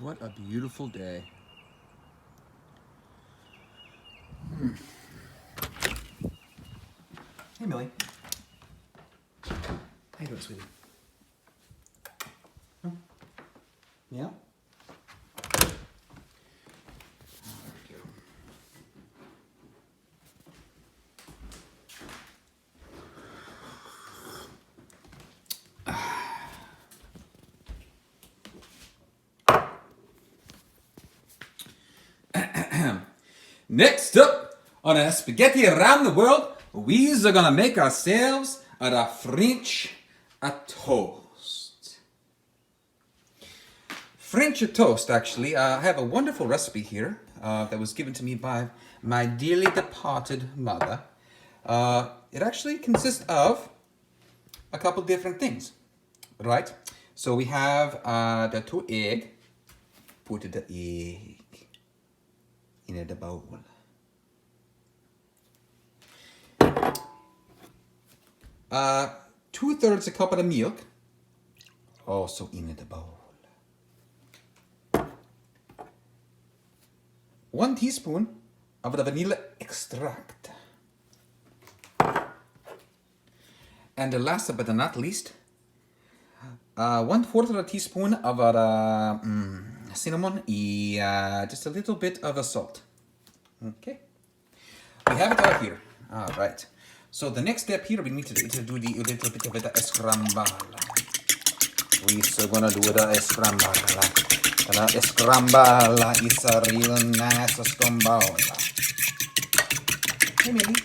What a beautiful day. Hey, Millie. How you doing, sweetie? Huh? Yeah? Next up on a spaghetti around the world, we are gonna make ourselves a French toast. French toast, actually, I have a wonderful recipe here that was given to me by my dearly departed mother. It actually consists of a couple different things, right? So we have the 2 egg. Put the egg in the bowl. 2/3 a cup of the milk, also in the bowl. 1 teaspoon of the vanilla extract. And the last but not least, 1/4 of a teaspoon of cinnamon and just a little bit of salt. Okay, we have it all here. All right. So the next step here, we need to do a little bit of the scramble. We're gonna do the scramble. The scramble is a real nice scramble. Hey, Millie.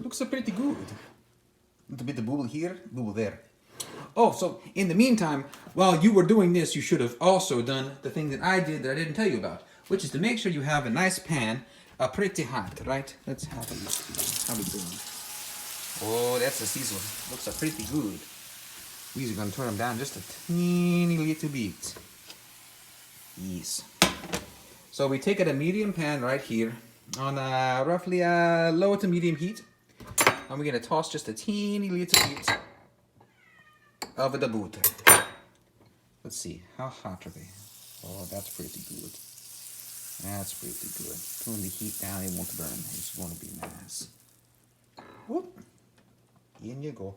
Looks pretty good. A little bit of bubble here, bubble there. Oh, so in the meantime, while you were doing this, you should have also done the thing that I did that I didn't tell you about, which is to make sure you have a nice pan, pretty hot, right? Let's have a look. How we doing? Oh, that's a sizzle. Looks pretty good. We're gonna turn them down just a teeny little bit. Yes. So we take a medium pan right here on roughly low to medium heat. And we're gonna toss just a teeny little bit of the butter. Let's see, how hot are they? Oh, that's pretty good. That's pretty good. Turn the heat down, it won't burn. It's gonna be nice. Whoop. In you go.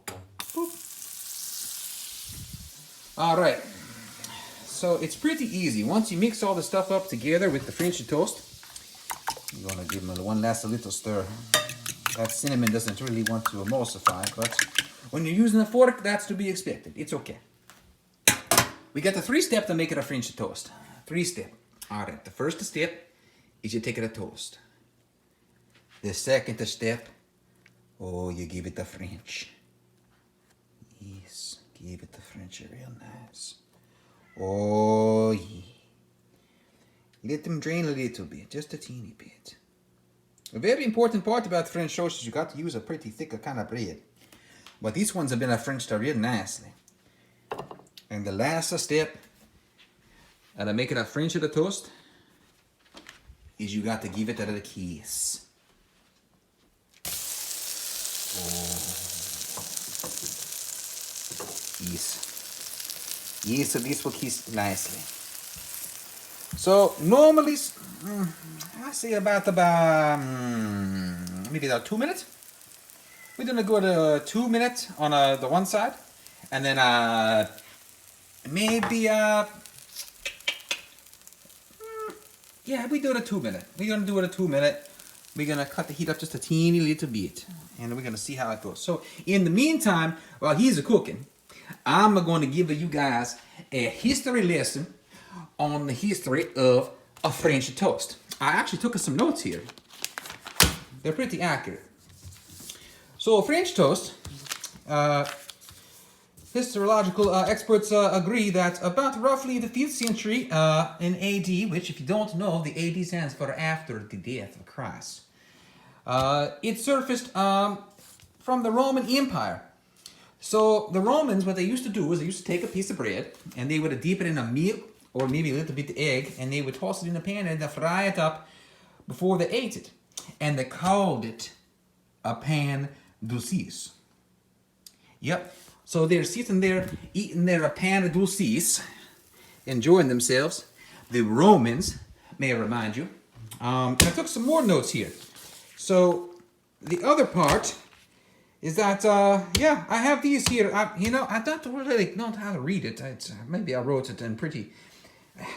Boop. All right. So it's pretty easy. Once you mix all the stuff up together with the French toast, you're gonna give them one last little stir. That cinnamon doesn't really want to emulsify, but when you're using a fork, that's to be expected. It's okay. We got the 3-step to make it a French toast. 3-step. All right, the first step is you take it a toast. The second step, oh, you give it the French. Yes, give it the French real nice. Oh, yeah. Let them drain a little bit, just a teeny bit. A very important part about French toast is you got to use a pretty thick kind of bread. But these ones have been Frenched real nicely. And the last step to make it a French toast is you got to give it a kiss. Oh. Yes. Yes, so this will kiss nicely. So normally, I say about maybe about 2 minutes. We're gonna go to 2 minutes on the one side, and then maybe yeah, we do it a 2 minute. We're gonna do it a 2 minute. We're gonna cut the heat up just a teeny little bit, and we're gonna see how it goes. So in the meantime, while he's cooking, I'm gonna give you guys a history lesson on the history of a French toast. I actually took some notes here. They're pretty accurate. So French toast, historiological experts agree that about roughly the 5th century in AD, which if you don't know, the AD stands for after the death of Christ. It surfaced from the Roman Empire. So the Romans, what they used to do is they used to take a piece of bread and they would dip it in a milk or maybe a little bit of egg, and they would toss it in a pan and they'd fry it up before they ate it. And they called it a pan dulcis. Yep. So they're sitting there eating their pan dulcis, enjoying themselves. The Romans, may I remind you. And I took some more notes here. So the other part is that, yeah, I have these here. I don't really know how to read it. Maybe I wrote it in pretty...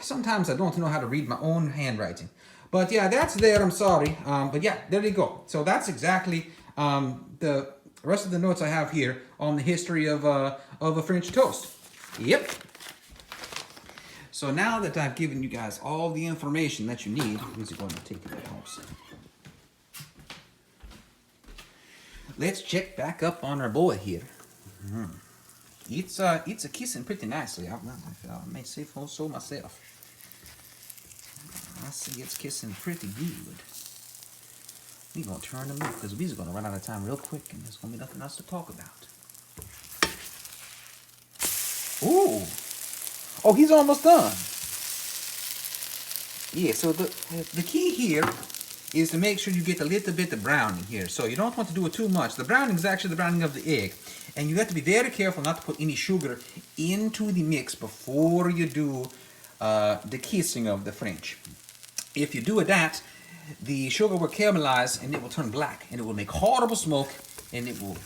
Sometimes I don't know how to read my own handwriting. But yeah, that's there. I'm sorry. But yeah, there you go. So that's exactly the rest of the notes I have here on the history of a French toast. Yep. So now that I've given you guys all the information that you need, I'm just going to take it at home. Let's check back up on our boy here. It's a kissing pretty nicely. I may say so myself. I see it's kissing pretty good. We're going to turn them up because we're going to run out of time real quick and there's going to be nothing else to talk about. Ooh. Oh, he's almost done. Yeah, so the key here is to make sure you get a little bit of browning here. So you don't want to do it too much. The browning is actually the browning of the egg. And you have to be very careful not to put any sugar into the mix before you do the kissing of the French. If you do that, the sugar will caramelize and it will turn black. And it will make horrible smoke. And it will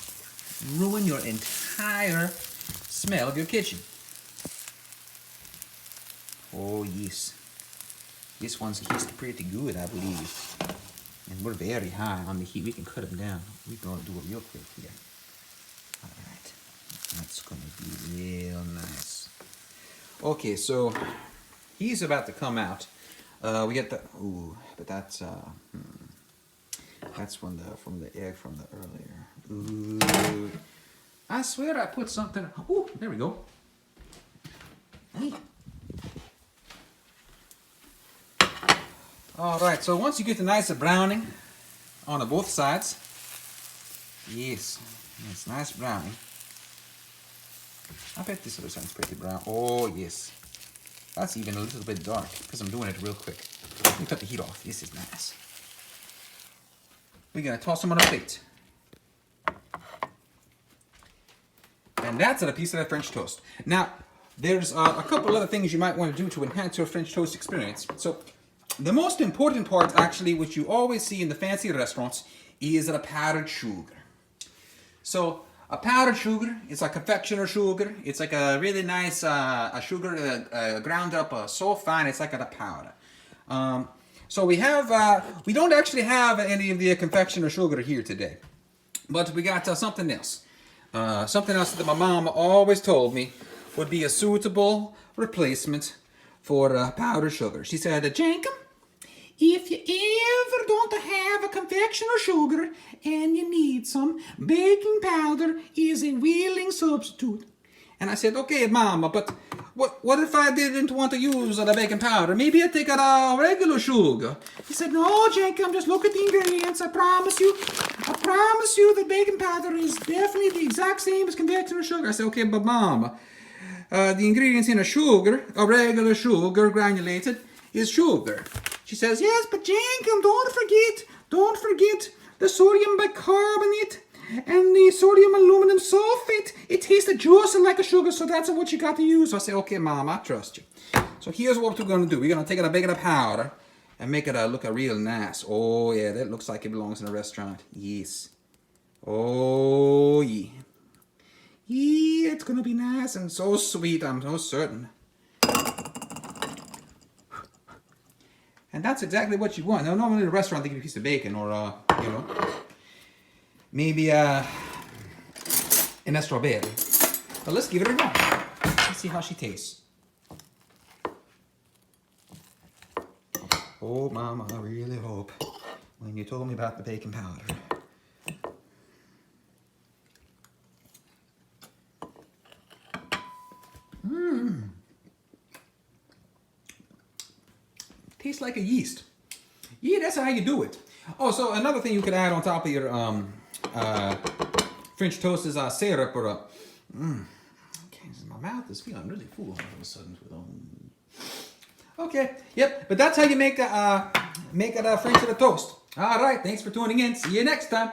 ruin your entire smell of your kitchen. Oh, yes. This one's kissed pretty good, I believe. And we're very high on the heat. We can cut them down. We're going to do it real quick here. All right. That's going to be real nice. Okay, so he's about to come out. We get the... Ooh, but that's from the egg from the earlier. Ooh. I swear I put something... Ooh, there we go. Hey. All right, so once you get the nice browning on both sides, yes, it's nice browning. I bet this other side's pretty brown. Oh, yes. That's even a little bit dark because I'm doing it real quick. Let me cut the heat off. This is nice. We're going to toss them on a plate. And that's a piece of that French toast. Now, there's a couple other things you might want to do to enhance your French toast experience. So, the most important part, actually, which you always see in the fancy restaurants, is a powdered sugar. So, a powdered sugar is a confectioner sugar. It's like a really nice a sugar ground up so fine, it's like a powder. So we don't actually have any of the confectioner sugar here today. But we got something else. Something else that my mom always told me would be a suitable replacement for powdered sugar. She said, Jankum, if you ever don't have a confectioner sugar and you need some, baking powder is a willing substitute. And I said, okay, Mama, but what if I didn't want to use the baking powder? Maybe I'd take a regular sugar. He said, no, Jankum, just look at the ingredients. I promise you that baking powder is definitely the exact same as confectioner sugar. I said, okay, but Mama, the ingredients in a regular sugar, granulated, is sugar. She says, yes, but Jankum, don't forget the sodium bicarbonate and the sodium aluminum sulfate. It tastes just like a sugar, so that's what you got to use. So I say, okay, Mom, I trust you. So here's what we're going to do. We're going to take a baking powder and make it look real nice. Oh, yeah, that looks like it belongs in a restaurant. Yes. Oh, yeah. Yeah, it's going to be nice and so sweet, I'm so certain. And that's exactly what you want. Now, normally in a restaurant, they give you a piece of bacon or, maybe an strawberry. But let's give it a go. Let's see how she tastes. Oh, Mama, I really hope when you told me about the baking powder. Tastes like a yeast. Yeah, that's how you do it. Oh, so another thing you could add on top of your French toast is syrup or okay, my mouth is feeling really full all of a sudden. Okay, yep, but that's how you make a French toast. All right, thanks for tuning in. See you next time.